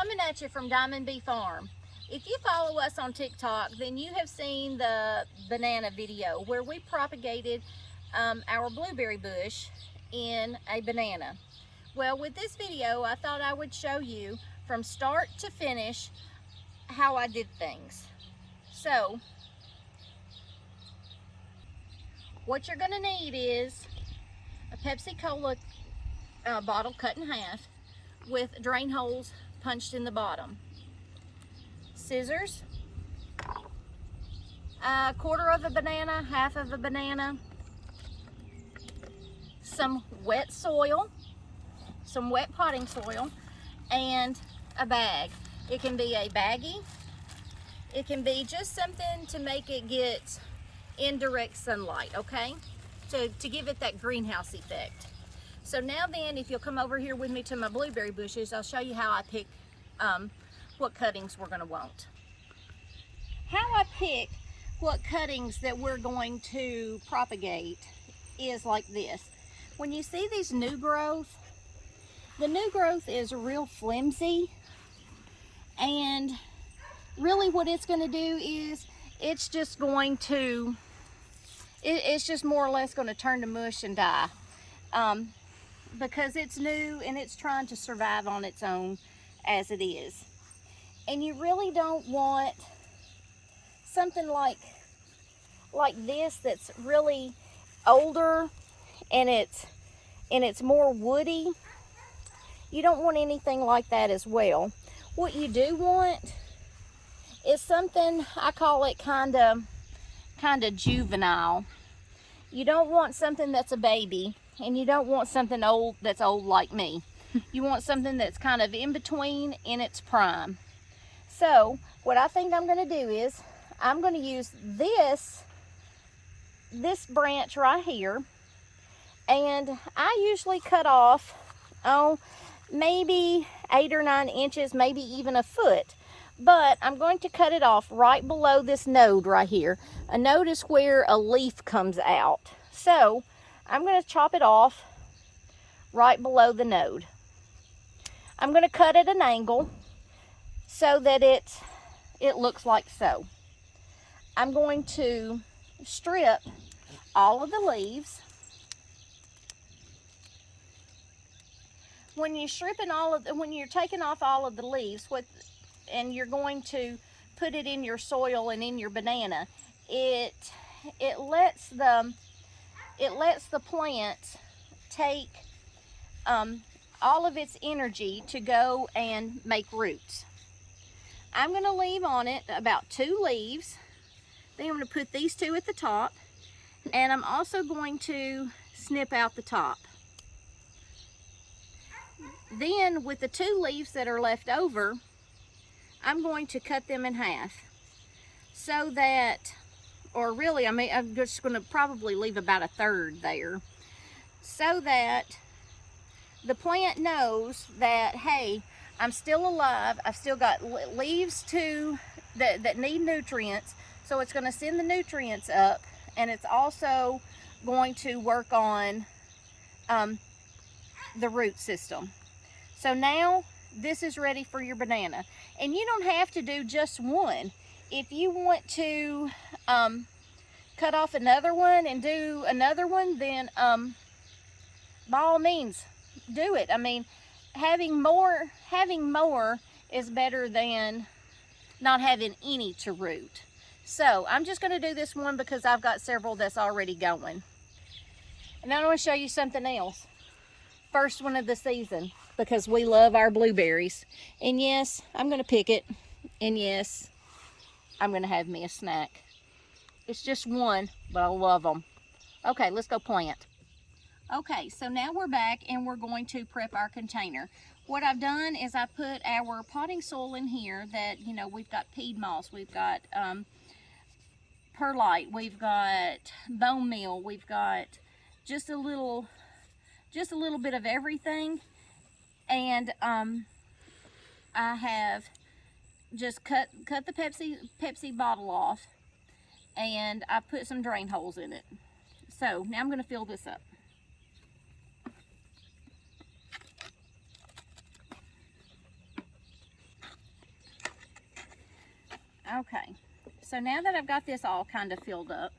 Coming at you from Diamond Bee Farm. If you follow us on TikTok, then you have seen the banana video where we propagated our blueberry bush in a banana. Well, with this video, I thought I would show you from start to finish how I did things. So, what you're going to need is a Pepsi Cola bottle cut in half with drain holes punched in the bottom, scissors, a quarter of a banana, half of a banana, some wet soil, some wet potting soil, and a bag. It can be a baggie. It can be just something to make it get indirect sunlight, okay? To give it that greenhouse effect. So now then, if you'll come over here with me to my blueberry bushes, I'll show you how I pick what cuttings we're going to want. How I pick what cuttings that we're going to propagate is like this. When you see these new growth, the new growth is real flimsy, and really what it's going to do is it's just going to, it's just more or less going to turn to mush and die. Because it's new and it's trying to survive on its own as it is. And you really don't want something like this that's really older and it's more woody. You don't want anything like that as well. What you do want is something, I call it kind of juvenile. You don't want something that's a baby, and you don't want something old that's old like me. You want something that's kind of in between in its prime. So what I think I'm going to do is I'm going to use this branch right here, and I usually cut off maybe 8 or 9 inches, maybe even a foot. But I'm going to cut it off right below this node right here. A node is where a leaf comes out. So I'm going to chop it off right below the node. I'm going to cut at an angle so that it looks like so. I'm going to strip all of the leaves. When you're taking off all of the leaves, and you're going to put it in your soil and in your banana, it lets the plant take all of its energy to go and make roots. I'm going to leave on it about 2 leaves. Then I'm going to put these 2 at the top, and I'm also going to snip out the top. Then with the 2 leaves that are left over, I'm going to cut them in half so that, or really, I'm just going to probably leave about 1/3 there so that the plant knows that, hey, I'm still alive. I've still got leaves that need nutrients, so it's going to send the nutrients up, and it's also going to work on the root system. So now this is ready for your banana, and you don't have to do just one. If you want to cut off another one and do another one, then by all means do it. I mean, having more is better than not having any to root. So I'm just going to do this one because I've got several that's already going. And then I want to show you something else. First one of the season, because we love our blueberries. And yes, I'm going to pick it. And yes, I'm going to have me a snack. It's just one, but I love them. Okay, let's go plant. Okay, so now we're back and we're going to prep our container. What I've done is I put our potting soil in here that, we've got peat moss, we've got perlite, we've got bone meal, we've got just a little bit of everything. And I have just cut the Pepsi bottle off, and I put some drain holes in it. So now I'm going to fill this up. Okay, so now that I've got this all kind of filled up,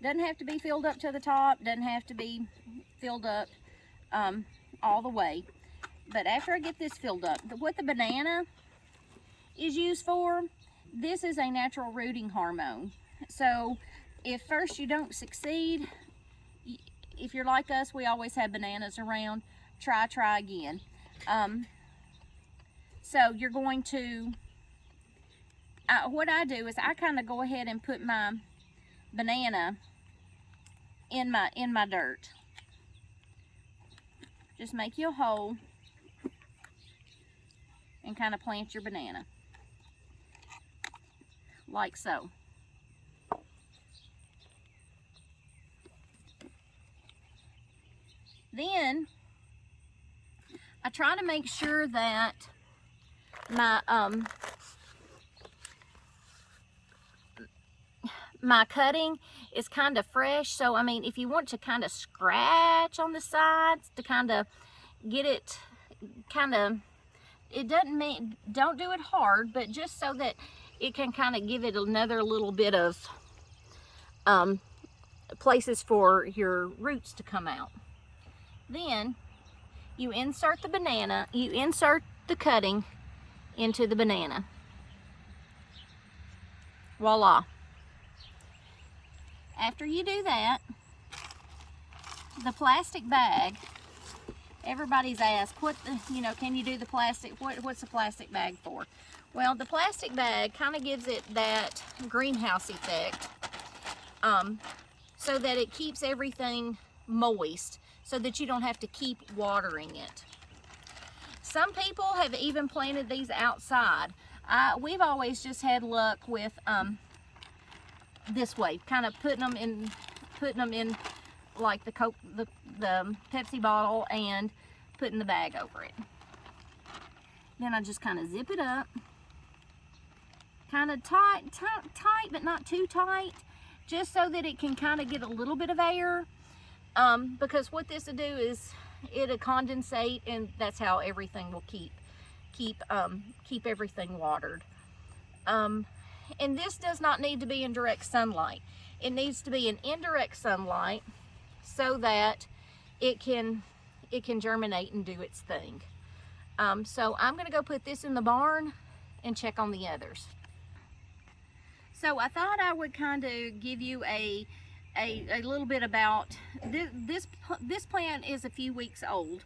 doesn't have to be filled up to the top, doesn't have to be filled up all the way. But after I get this filled up, what the banana is used for, this is a natural rooting hormone. So if first you don't succeed, if you're like us, we always have bananas around, try again. So you're going to, what I do is I kind of go ahead and put my banana in my dirt. Just make you a hole and kind of plant your banana like so. Then I try to make sure that my my cutting is kind of fresh. So I mean, if you want to kind of scratch on the sides to kind of get it kind of, it doesn't mean, don't do it hard, but just so that it can kind of give it another little bit of places for your roots to come out. Then you insert the banana, you insert the cutting into the banana. Voila. After you do that, the plastic bag, everybody's asked, what the, you know, can you do the plastic, what's the plastic bag for? Well, the plastic bag kind of gives it that greenhouse effect, so that it keeps everything moist, so that you don't have to keep watering it. Some people have even planted these outside. We've always just had luck with this way, kind of putting them in like the Coke, the Pepsi bottle, and putting the bag over it. Then I just kind of zip it up, kind of tight, but not too tight, just so that it can kind of get a little bit of air. Because what this will do is it'll condensate, and that's how everything will keep everything watered. And this does not need to be in direct sunlight. It needs to be in indirect sunlight so that it can germinate and do its thing. So I'm going to go put this in the barn and check on the others. So I thought I would kind of give you a little bit about this plant is a few weeks old,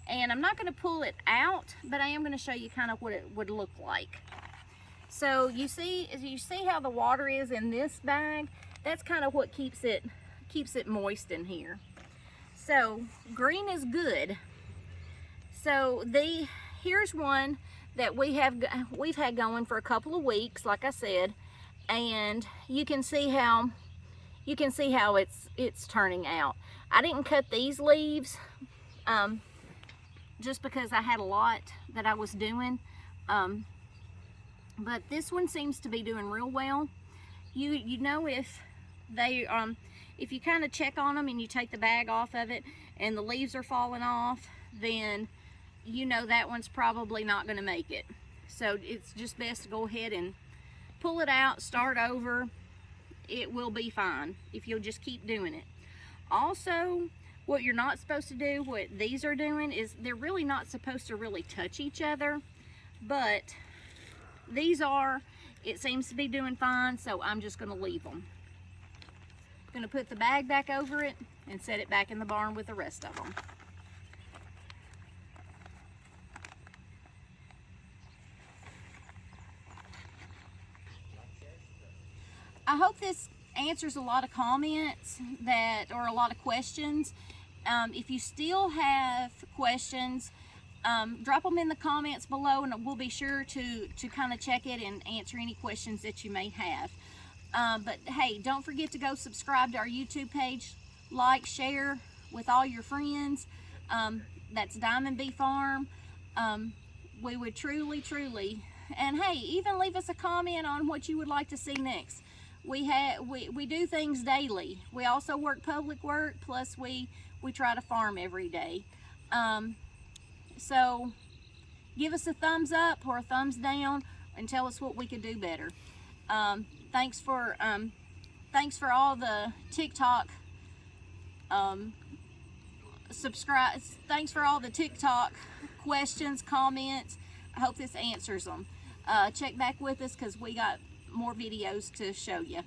and I'm not going to pull it out, but I am going to show you kind of what it would look like. So you see how the water is in this bag? That's kind of what keeps it moist in here. So green is good. So here's one that we've had going for a couple of weeks, like I said, and you can see how it's turning out. I didn't cut these leaves just because I had a lot that I was doing, but this one seems to be doing real well. You know, if you kind of check on them and you take the bag off of it and the leaves are falling off, then you know that one's probably not going to make it. So it's just best to go ahead and pull it out, start over. It will be fine if you'll just keep doing it. Also, what you're not supposed to do, what these are doing, is they're really not supposed to really touch each other, but these are, it seems to be doing fine, so I'm just going to leave them. I'm going to put the bag back over it and set it back in the barn with the rest of them. I hope this answers a lot of comments or a lot of questions. If you still have questions, drop them in the comments below, and we'll be sure to kind of check it and answer any questions that you may have. But hey, don't forget to go subscribe to our YouTube page, like, share with all your friends. That's Diamond Bee Farm. We would truly, and hey, even leave us a comment on what you would like to see next. We do things daily. We also work public work, plus we try to farm every day. So give us a thumbs up or a thumbs down and tell us what we could do better. Thanks for all the TikTok subscribe. Thanks for all the TikTok questions, comments. I hope this answers them. Check back with us because we got more videos to show you.